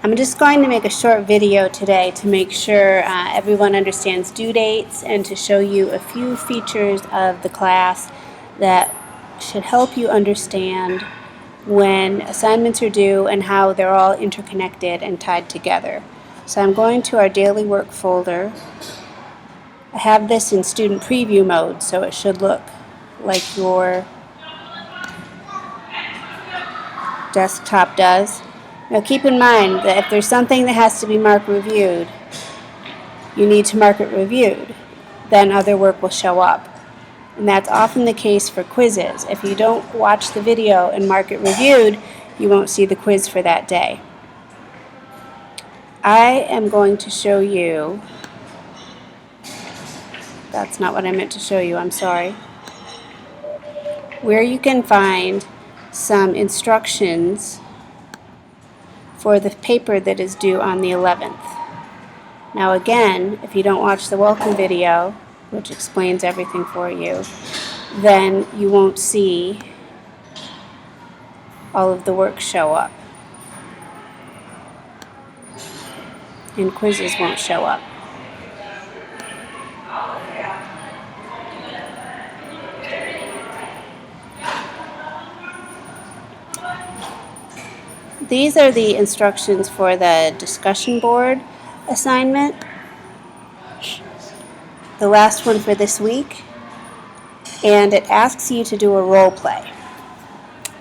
I'm just going to make a short video today to make sure everyone understands due dates and to show you a few features of the class that should help you understand when assignments are due and how they're all interconnected and tied together. So I'm going to our daily work folder. I have this in student preview mode, so it should look like your desktop does. Now keep in mind that if there's something that has to be marked reviewed, you need to mark it reviewed. Then other work will show up. And that's often the case for quizzes. If you don't watch the video and mark it reviewed, you won't see the quiz for that day. I am going to show you, that's not what I meant to show you, I'm sorry, where you can find some instructions for the paper that is due on the 11th. Now again, if you don't watch the welcome video, which explains everything for you, then you won't see all of the work show up. And quizzes won't show up. These are the instructions for the discussion board assignment, the last one for this week, and it asks you to do a role play.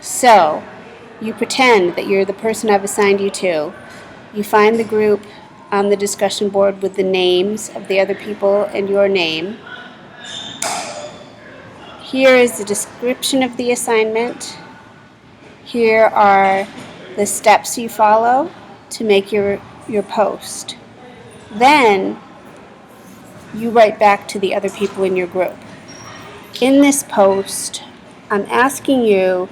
So you pretend that you're the person I've assigned you to. You find the group on the discussion board with the names of the other people and your name. Here is the description of the assignment. Here are the steps you follow to make your post. Then you write back to the other people in your group. In this post, I'm asking you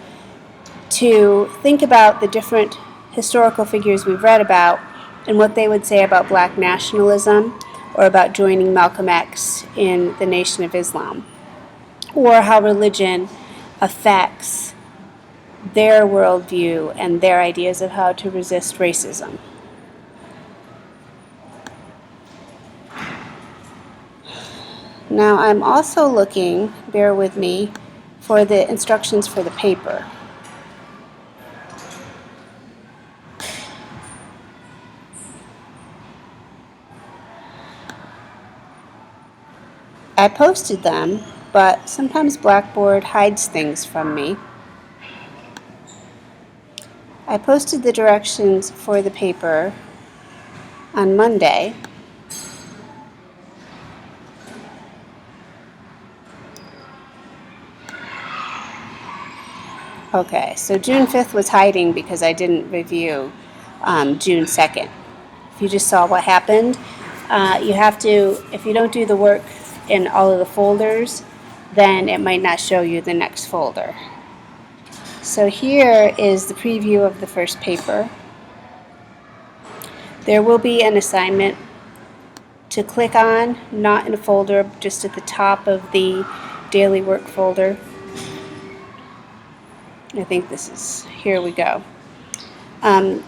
to think about the different historical figures we've read about and what they would say about black nationalism or about joining Malcolm X in the Nation of Islam, or how religion affects their worldview and their ideas of how to resist racism. Now I'm also looking, bear with me, for the instructions for the paper. I posted them, but sometimes Blackboard hides things from me. I posted the directions for the paper on Monday. Okay, so June 5th was hiding because I didn't review June 2nd. If you just saw what happened, you have to, if you don't do the work in all of the folders, then it might not show you the next folder. So here is the preview of the first paper. There will be an assignment to click on, not in a folder, just at the top of the daily work folder. I think this is, here we go. The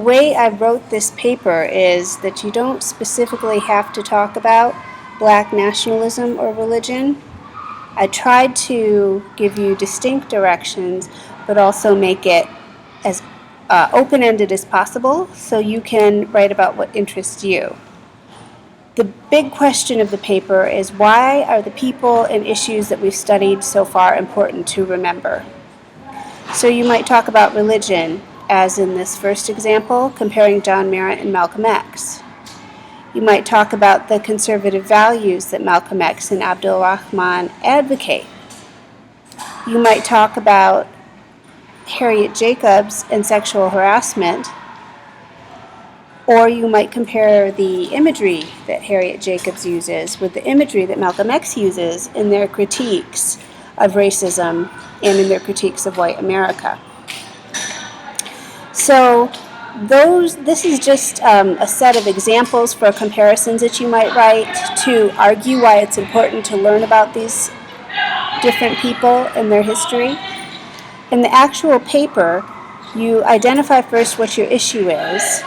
way I wrote this paper is that you don't specifically have to talk about black nationalism or religion. I tried to give you distinct directions, but also make it as open-ended as possible so you can write about what interests you. The big question of the paper is, why are the people and issues that we've studied so far important to remember? So you might talk about religion, as in this first example, comparing John Merritt and Malcolm X. You might talk about the conservative values that Malcolm X and Abdul Rahman advocate. You might talk about Harriet Jacobs and sexual harassment, or you might compare the imagery that Harriet Jacobs uses with the imagery that Malcolm X uses in their critiques of racism and in their critiques of white America. So this is just a set of examples for comparisons that you might write to argue why it's important to learn about these different people and their history. In the actual paper, you identify first what your issue is,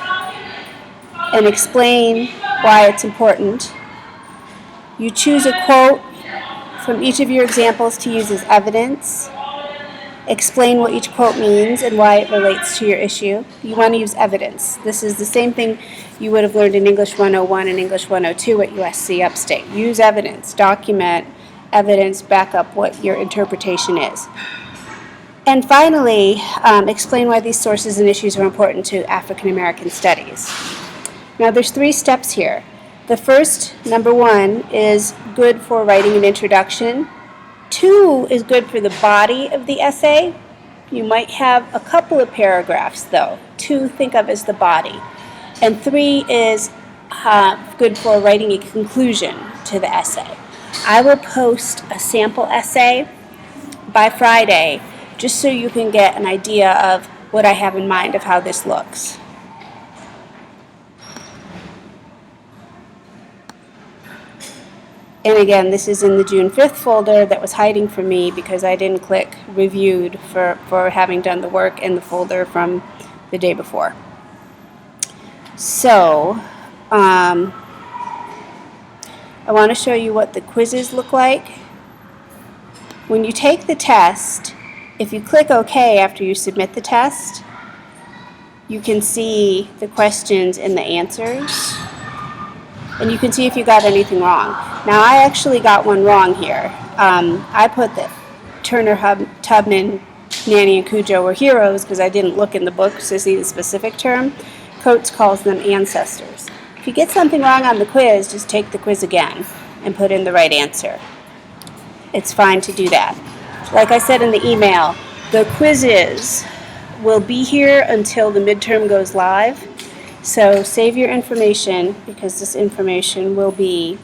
and explain why it's important. You choose a quote from each of your examples to use as evidence. Explain what each quote means and why it relates to your issue. You want to use evidence. This is the same thing you would have learned in English 101 and English 102 at USC Upstate. Use evidence. Document evidence, back up what your interpretation is. And finally, explain why these sources and issues are important to African American studies. Now there's 3 steps here. The first, number 1, is good for writing an introduction. 2 is good for the body of the essay. You might have a couple of paragraphs though. 2 think of as the body. And 3 is good for writing a conclusion to the essay. I will post a sample essay by Friday just so you can get an idea of what I have in mind of how this looks. And again, this is in the June 5th folder that was hiding from me because I didn't click reviewed for having done the work in the folder from the day before. So, I want to show you what the quizzes look like. When you take the test, if you click OK after you submit the test, you can see the questions and the answers. And you can see if you got anything wrong. Now, I actually got one wrong here. I put that Turner, Tubman, Nanny, and Cujo were heroes because I didn't look in the books to see the specific term. Coates calls them ancestors. If you get something wrong on the quiz, just take the quiz again and put in the right answer. It's fine to do that. Like I said in the email, the quizzes will be here until the midterm goes live. So save your information because this information will be,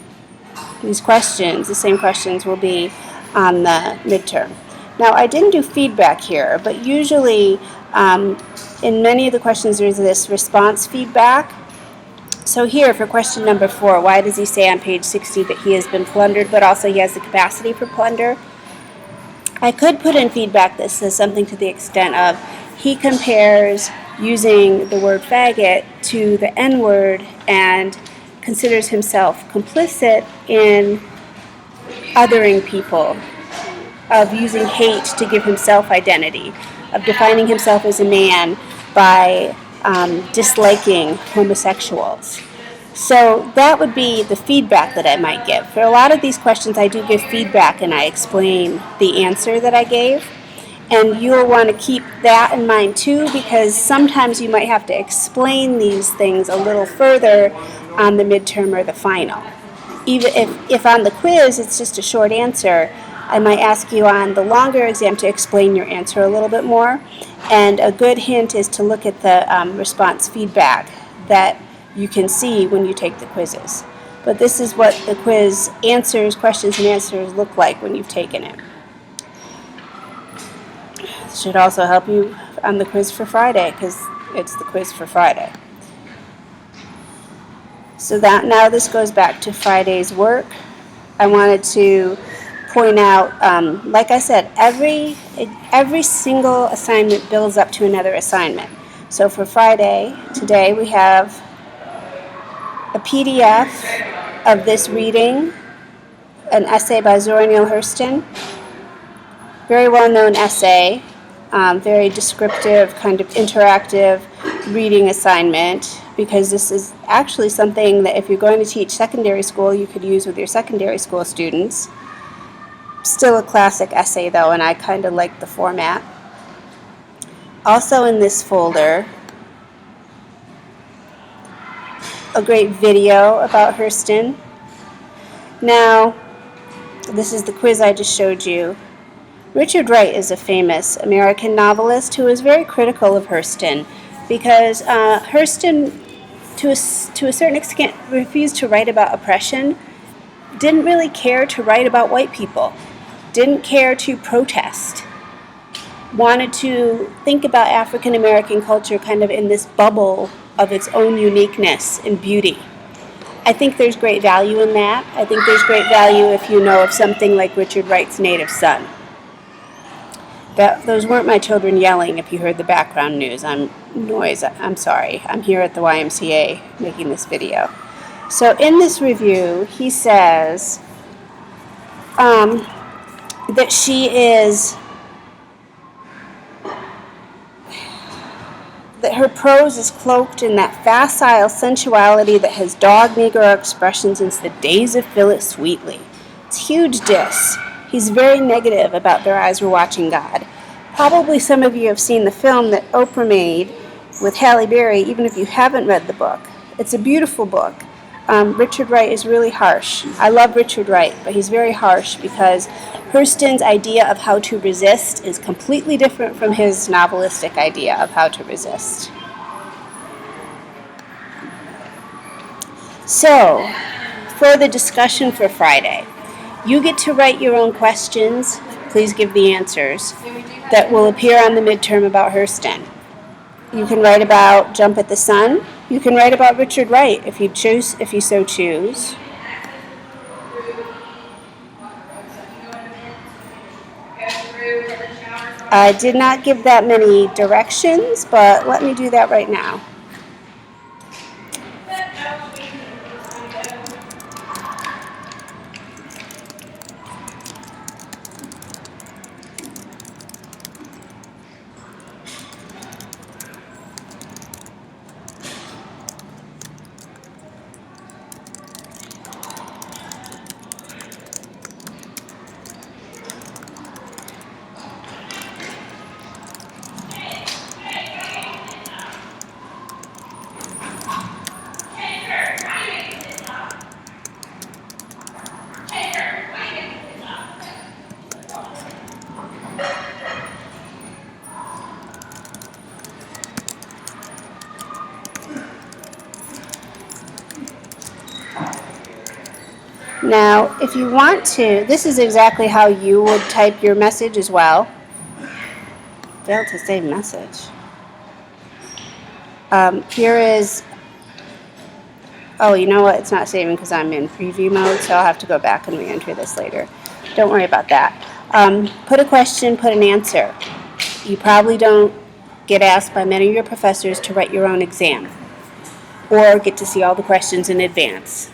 these questions, the same questions will be on the midterm. Now I didn't do feedback here, but usually in many of the questions there's this response feedback. So here for question number 4, why does he say on page 60 that he has been plundered but also he has the capacity for plunder? I could put in feedback that says something to the extent of he compares using the word faggot to the N-word and considers himself complicit in othering people, of using hate to give himself identity, of defining himself as a man by disliking homosexuals. So that would be the feedback that I might give. For a lot of these questions I do give feedback and I explain the answer that I gave. And you'll want to keep that in mind too, because sometimes you might have to explain these things a little further on the midterm or the final. Even if on the quiz it's just a short answer, I might ask you on the longer exam to explain your answer a little bit more. And a good hint is to look at the response feedback that you can see when you take the quizzes. But this is what the quiz answers, questions and answers look like when you've taken it. This should also help you on the quiz for Friday because it's the quiz for Friday. So that now this goes back to Friday's work. I wanted to point out, like I said, every single assignment builds up to another assignment. So for Friday, today we have a PDF of this reading, an essay by Zora Neale Hurston. Very well-known essay, very descriptive, kind of interactive reading assignment, because this is actually something that if you're going to teach secondary school, you could use with your secondary school students. Still a classic essay though, and I kind of like the format. Also in this folder, a great video about Hurston. Now, this is the quiz I just showed you. Richard Wright is a famous American novelist who was very critical of Hurston because Hurston, to a certain extent, refused to write about oppression, didn't really care to write about white people, didn't care to protest, wanted to think about African American culture kind of in this bubble of its own uniqueness and beauty. I think there's great value in that. I think there's great value if you know of something like Richard Wright's Native Son. Those weren't my children yelling if you heard the background noise. I'm sorry. I'm here at the YMCA making this video. So in this review, he says that that her prose is cloaked in that facile sensuality that has dogged Negro expression since the days of Phillis Wheatley. It's a huge diss. He's very negative about Their Eyes Were Watching God. Probably some of you have seen the film that Oprah made with Halle Berry, even if you haven't read the book. It's a beautiful book. Richard Wright is really harsh. I love Richard Wright, but he's very harsh because Hurston's idea of how to resist is completely different from his novelistic idea of how to resist. So, for the discussion for Friday, you get to write your own questions. Please give the answers that will appear on the midterm about Hurston. You can write about Jump at the Sun. You can write about Richard Wright if you so choose. I did not give that many directions, but let me do that right now. Now, if you want to, this is exactly how you would type your message as well. Failed to save message. Here is, oh, you know what? It's not saving because I'm in preview mode, so I'll have to go back and re-enter this later. Don't worry about that. Put a question, put an answer. You probably don't get asked by many of your professors to write your own exam or get to see all the questions in advance.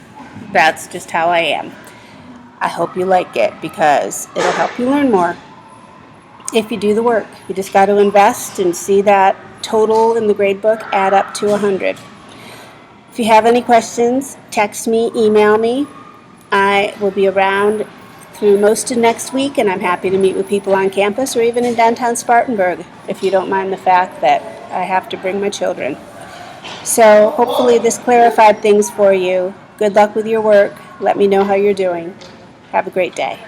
That's just how I am. I hope you like it because it'll help you learn more if you do the work. You just got to invest and see that total in the gradebook add up to 100. If you have any questions, text me, email me. I will be around through most of next week, and I'm happy to meet with people on campus or even in downtown Spartanburg, if you don't mind the fact that I have to bring my children. So hopefully this clarified things for you. Good luck with your work. Let me know how you're doing. Have a great day.